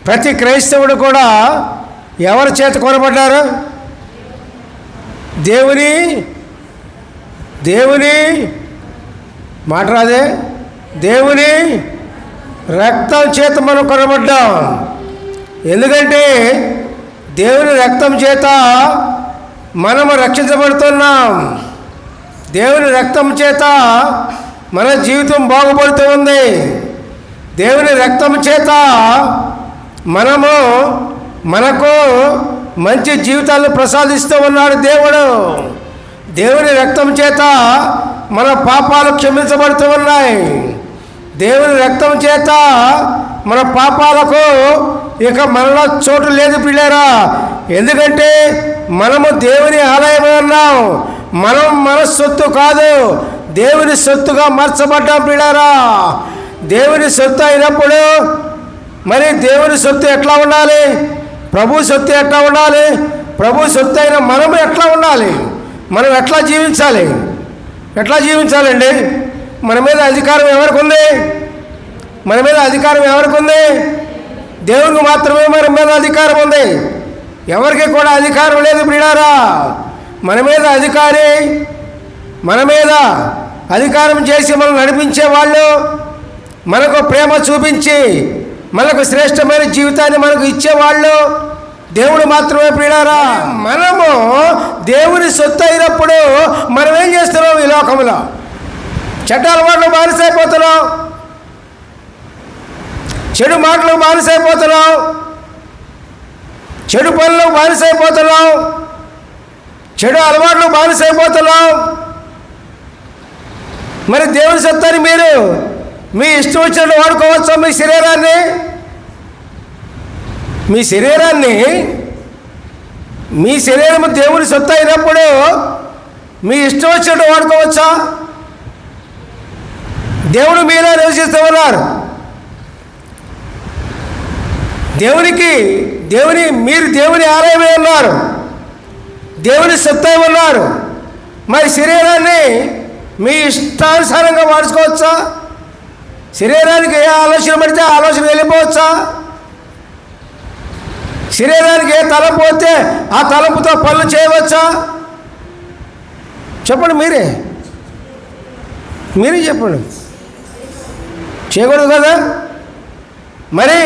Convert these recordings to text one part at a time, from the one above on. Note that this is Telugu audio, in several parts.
ప్రతి క్రైస్తవుడు కూడా ఎవరి చేత కొనబడ్డారు? దేవుని మాట రాదే, దేవుని రక్తం చేత మనం కొనబడ్డాం. ఎందుకంటే దేవుని రక్తం చేత మనము రక్షించబడుతున్నాం. దేవుని రక్తం చేత మన జీవితం బాగుపడుతూ ఉంది. దేవుని రక్తం చేత మనకు మంచి జీవితాలను ప్రసాదిస్తూ ఉన్నాడు దేవుడు. దేవుని రక్తం చేత మన పాపాలు క్షమించబడుతూ ఉన్నాయి. దేవుని రక్తం చేత మన పాపాలకు ఇక మనలో చోటు లేదు పిల్లారా. ఎందుకంటే మనము దేవుని ఆలయమే ఉన్నాం. మనం మన సొత్తు కాదు, దేవుని సొత్తుగా మార్చబడ్డాం పిల్లారా. దేవుని సొత్తు అయినప్పుడు మరి దేవుని సొత్తు ఎట్లా ఉండాలి? ప్రభు సొత్తు ఎట్లా ఉండాలి? ప్రభు సొత్తు అయిన మనం ఎట్లా ఉండాలి? మనం ఎట్లా జీవించాలి? ఎట్లా జీవించాలండి? మన మీద అధికారం ఎవరికి ఉంది? మన మీద అధికారం ఎవరికి ఉంది? దేవునికి మాత్రమే మన మీద అధికారం ఉంది. ఎవరికి కూడా అధికారం లేదు ప్రియులారా. మన మీద అధికారం చేసి మనం నడిపించే వాళ్ళు, మనకు ప్రేమ చూపించి మనకు శ్రేష్టమైన జీవితాన్ని మనకు ఇచ్చేవాళ్ళు దేవుడు మాత్రమే ప్రియులారా. మనము దేవుని సొత్తు అయినప్పుడు మనం ఏం చేస్తున్నాం? ఈ లోకంలో చెడ్డ అలవాట్లు బానిసైపోతున్నాం, చెడు మాటలు బానిసైపోతున్నాం, చెడు పనులకు బానిసైపోతున్నాం, చెడు అలవాట్లు బానిసైపోతున్నాం. మరి దేవుని సొత్తని మీరు మీ ఇష్టం వచ్చినట్టు వాడుకోవచ్చా? మీ శరీరం దేవుని సొత్తు అయినప్పుడు మీ ఇష్టం వచ్చినట్టు వాడుకోవచ్చా? దేవుడు మీలో నివసిస్తూ ఉన్నారు. మీరు దేవుని ఆలయమే ఉన్నారు, దేవుని సొత్తు ఉన్నారు. మరి శరీరాన్ని మీ ఇష్టానుసారంగా వాడుకోవచ్చా? శరీరానికి ఏ ఆలోచన పడితే ఆ ఆలోచన వెళ్ళిపోవచ్చా? శరీరానికి ఏ తలంపు వస్తే ఆ తలంపుతో పనులు చేయవచ్చా? చెప్పండి, మీరే చెప్పండి. చేయకూడదు కదా. మరి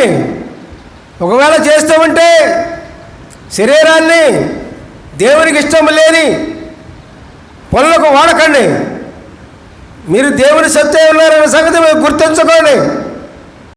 ఒకవేళ చేస్తూ ఉంటే శరీరాన్ని దేవునికి ఇష్టం లేని పనులకు వాడకండి. మీరు దేవుని సత్తే ఉన్నారనే సంగతి మీరు గుర్తుంచుకోండి.